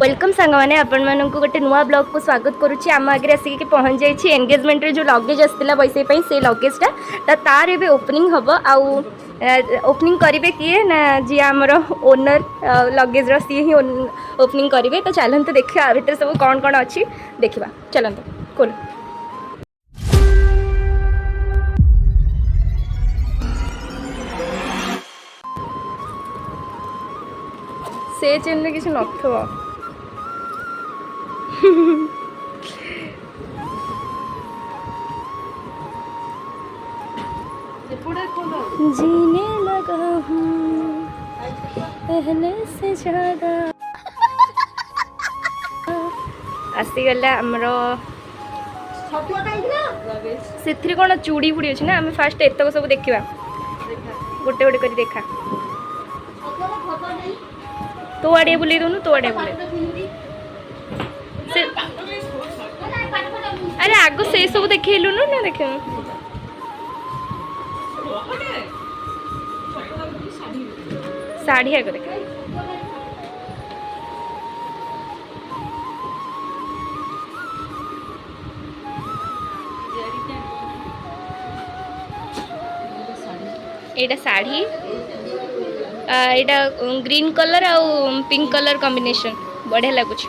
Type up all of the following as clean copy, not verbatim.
Welcome सांग मैंने आपण मानक गोटे नुआ ब्लॉग को स्वागत करुच्ची आम आगे आसिक पहुँच जाइए एंगेजमेंट जो लगेज आसाला बैसे से लगेजटा तार ए ओपनिंग हम आउ ओपनिंग करेंगे किए ना जी आमर ओनर लगेज सी ही ओपनिंग करेंगे। तो चलते देखा भितर सब कौन कौन अच्छी देखा चलते खोल से चेन में किसी नथो जीने लगा हूँ पहले से ज्यादा आसीगला आमर से कौन चूड़ी फुड़ी अच्छे ना आम फास्ट एतक सब देखा गोटे गोटे कर देखा तो आड़े बुले दूनु तो आड़े बुले अरे आगो से सब देखलु ना देखे साड़ी आगे देख एटा साड़ी एटा ग्रीन कलर आ पिंक कलर कॉम्बिनेशन बढ़िया लगुच।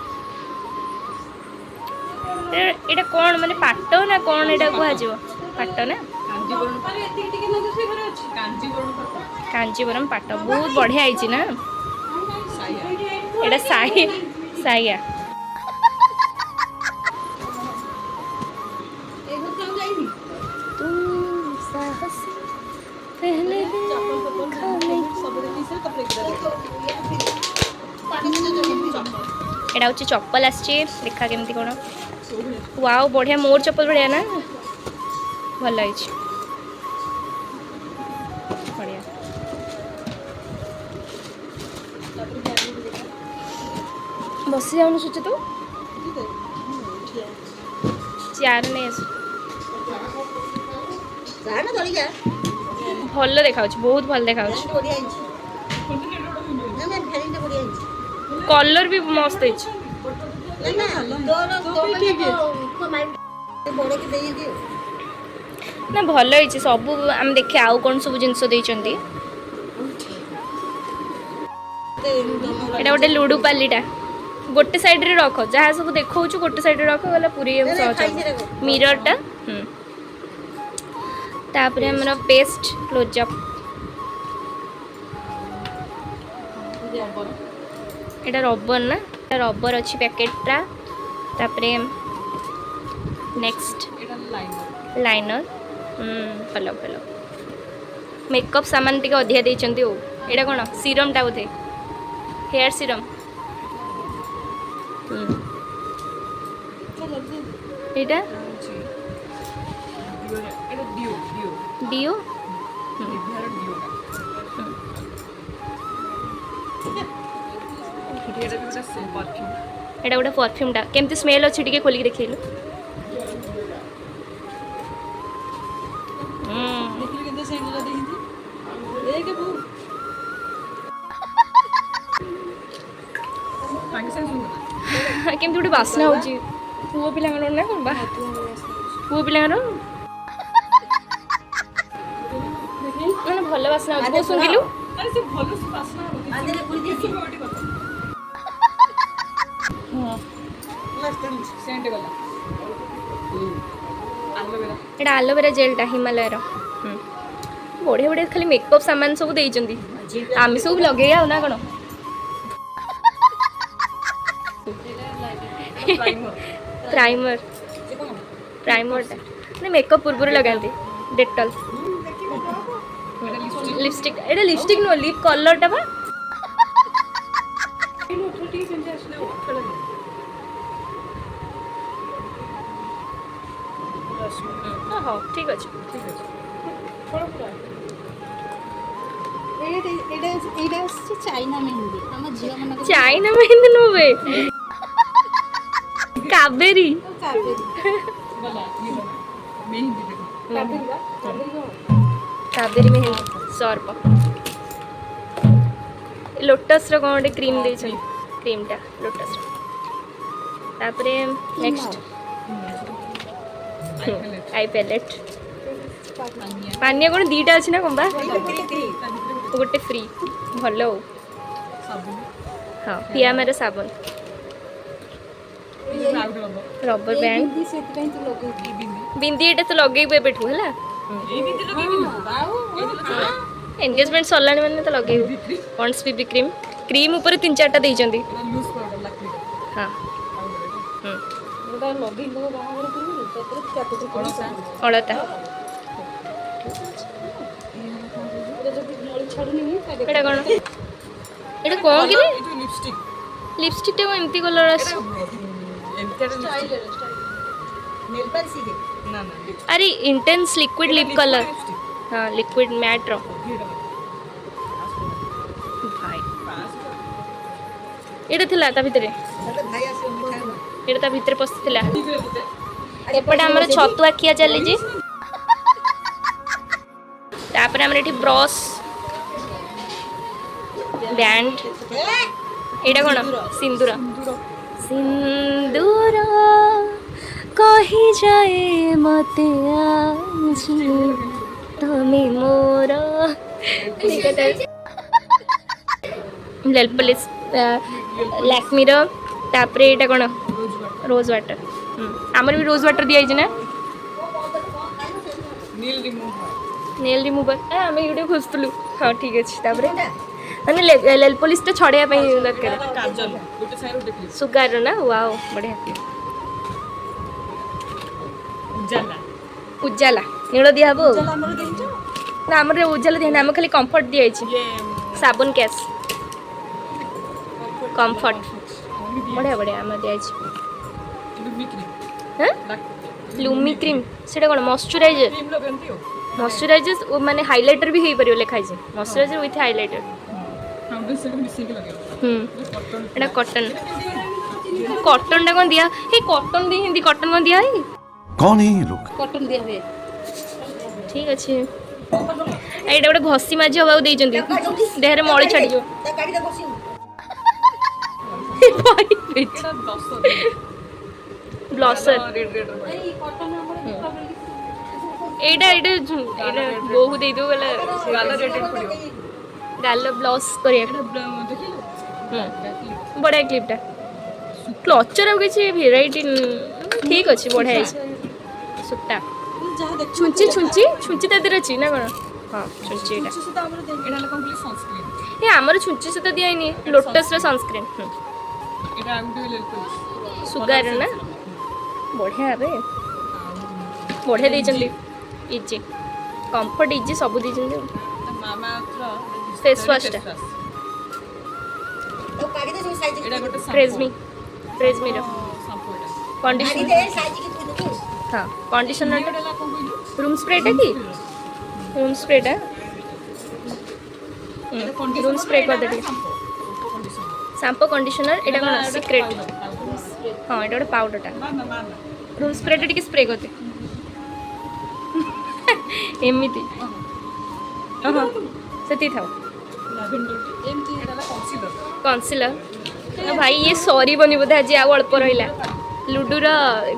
एटा कौन माने पाट ना कौन एटा कहजिव पाट ना कांजीवरम पाट बहुत बढ़िया आई ना एटा साया साया तुम साहस पहले एटा हूँ चप्पल आसी देखा केमती कौन वाओ बढ़िया मोर चप्पल बढ़िया ना भल लगी बढ़िया बसी जाऊन सोचे तू चेयर नहीं आस भल देखा बहुत भल देखा कलर भी मस्त है ना भल है सब आम देखे आउ कौन सब जिनस देइचंती एटा गोटे लुडु पालीटा गोटे साइड रे रख जहाँ सब देखा गोटे साइड रे रख गला पूरी सहज मिररटा तापर हमर पेस्ट क्लोजअप एटा रबर ना रबर अच्छी पैकेटा तापर नेक्स्ट लाइनर भल भल मेकअप सामान टी अधिका देइचंती ओ एटा कोन सीरमटा बोधे हेयर सीरम एटा डिओ एटा गोटे परफ्यूमटा केमती स्मेल अच्छी टिके खोलिक देखिलु केमती गोटे बास्ना हो पुओ पिला ना कौन बा पुओ पिला मैंने भल बास्ना हो सुनिलु एटा आलोवेरा जेलटा हिमालयर बढ़िया बढ़िया खाली मेकअप सामान सब देइचंती आम सब लगे ना कौन प्राइमर प्राइमरटा ना मेकअप पूर्व लगाती डेटल लिपस्टिक एटा लिपस्टिक नो लिप कलरटा बा हाँ ठीक अच्छे चाइना मेहंदी चाइना मेहंदी नुबे कावेरी कावेरी मेहंदी सर्प लोटस रो कौन क्रीम दे क्रीमटा लोटस तापरे नेक्स्ट आई पैलेट पानिया कौन दीटा अच्छी ना कंबा गोटे फ्री भल हाँ पिया मेरे साबुन रबर बैंड बिंदी एटा तो लगे बेठू है एंगेजमेंट सरला मैंने तो लगे पॉन्ड्स बीबी क्रीम क्रीम ऊपर 3-4टा देइचंदी हाँ अलता एटा कौन एटा कौन कि लिपस्टिक टा एमती कलर आस अरे इंटेंस लिक्विड लिप कलर हाँ लिक्विड मैट रो भाई एटा थिला ता भितरे एटा ता भितरे पसिथिला एपटे हमर छतुआ खिया चली जी तापर हमर एठी ब्रश बैंड एटा कोन सिंदूर सिंदूर कही जाए मते आज तमे मोर नेल पॉलिश लैक्मी रो तापरे एटा कोन रोज वाटर आमर भी रोज वाटर दिया ना नेल रिमूवर आम ये खोजुलु हाँ ठीक अच्छे तापर मैंने नेल पॉलिश तो छड़िया दरकार सुगार ना वाओ बढ़िया उजाला नील दिया हम ना आम उजाला दिया आम खाली कंफर्ट दिखाई साबुन कैश कंफर्ट बढ़िया बढ़िया आम दिखाई लुमी क्रीम से कौन मॉइस्चराइजर मॉइस्चराइजर माने हाइलाइटर भी हो पार लिखाई moisturiser with highlighter Etah cotton cotton टा कौन दिया हे कॉटन दी हिंदी कॉटन कौन दिया है कौन है ये लोग कॉटन दिया हुए ठीक अच्छे एटा गोटे घसी माझी हवा देइचंदी देहरे मळी छाडी जो ब्लॉसर एटा एटा एटा बहु दे दो गला गाल ब्लॉस करिया बढ़िया क्लिपटा क्लचर आ किसी भेराइटी ठीक अच्छे बढ़िया है सुटा छुंची छुंची छुंची ता देर अच्छी ना कौन हाँ छुंची ये आमर छुंची सहित दिखाई लोटस सनस्क्रीन सुगार ना बढ़िया हे बढ़िया देइचंदी इजी कंफर्ट इजी सब देइचंदी फेस वाश ट्रेजमी ट्रेजमी रो कंडीशनर हाँ कंडीशनर रूम स्प्रेटा कि रूम स्प्रेटा रूम स्प्रे कर दे शैम्पू कंडीशनर एटा कौन सीक्रेट हाँ एटा गोटे पाउडरटा रूम स्प्रेटा टी स्प्रे करते एमती हाँ से था कनसिलर भाई ये सॉरी बनी बोधे आज आउ अल्प रहा लुडूर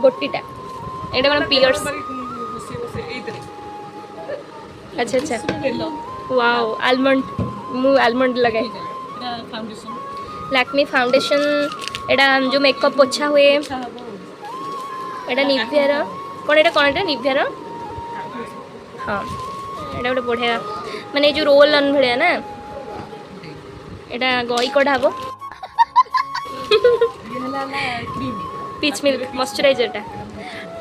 गोटीटा एटा कौन पियर्स अच्छा अच्छा वाओ आलमंड मु आलमंड लगाए लैक्मी फाउंडेशन एटा जो मेकअप पोछा हुए एटा निविया कौन एटा निविया हाँ एटा गोटे बढ़िया माने जो रोल ऑन भलिया ना एटा गई कढ़ाब पीच मिल्क मॉइस्चराइजरटा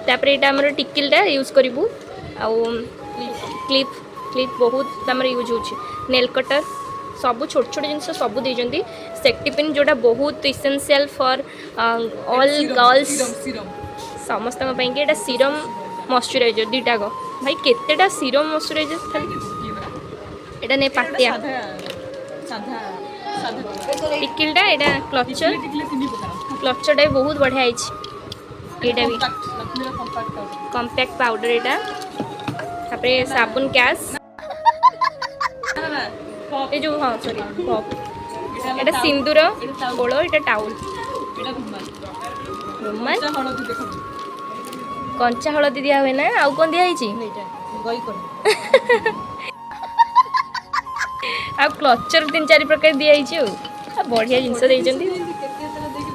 तापर एटा हमर टिकिलटा यूज करिवु आउ क्लिप क्लिप बहुत आमर यूज हो नेल कटर सब छोट छोट जिन सब देती सेफ्टी पिन जोटा बहुत इसेंशियल फॉर ऑल गर्ल्स समस्त एटा सीरम मॉइस्चराइजर दीटा गो भाई केतेटा सीरम मॉइस्चराइजर खाली एटा ने पाटिया टिकिलटा एटा क्लचर क्लचरटा भी बहुत बढ़िया है एटा भी कॉम्पैक्ट पाउडर एटा तापर साबुन कैश ये जो हाँ सॉरी कप एटा सिंदूर गोल एटा टाउल रोमान कंचा हलदी दिया हुए ना आउ कौन दिया आ क्लचर 3-4 प्रकार दिया बढ़िया जिनस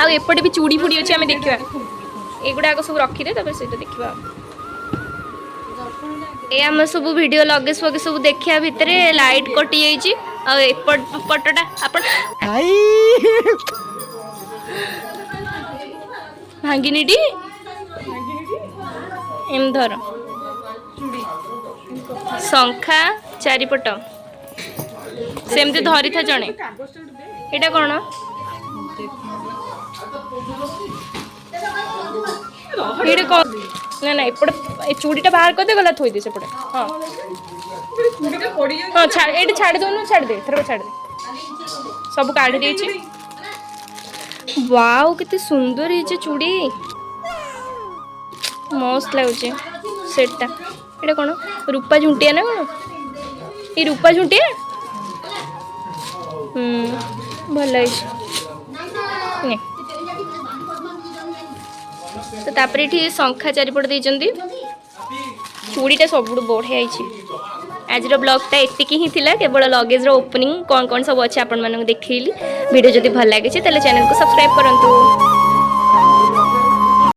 आउटे भी चूड़ी फुड़ी अच्छे आम देखा एगुड़ाक सब रखीदे से देखा ए आम सब वीडियो लगेज फगेज सब देखा भितर लाइट कटि जाइए पटटा आपण भांगिनी टी एम धर शंखा चारिपट सेमती धरी था जड़े एटा कौन ये कौन ना ना एपटे चूड़ीटा बाहर कर दे गला थोई दे सेपटे हाँ हाँ छाड़ दो छाड़ दे थर छाड़ दे सब काढ़ दे वाओ कितने सुंदर है चूड़ी मस्त लगुचे सेटटा एटा कौन रूपा झुंटिया ना कौन ये रूपा झुंटिया भल तो तापर ये शंखा चारिपट देइचंदी चूड़ीटा सब बढ़िया आज ब्लॉगटा एतिकी ही थिला केवल लगेज ओपनिंग कौन कौन सब अच्छे आपण मानक देखैली वीडियो जदि भल लगे चैनल को सब्सक्राइब करंतु।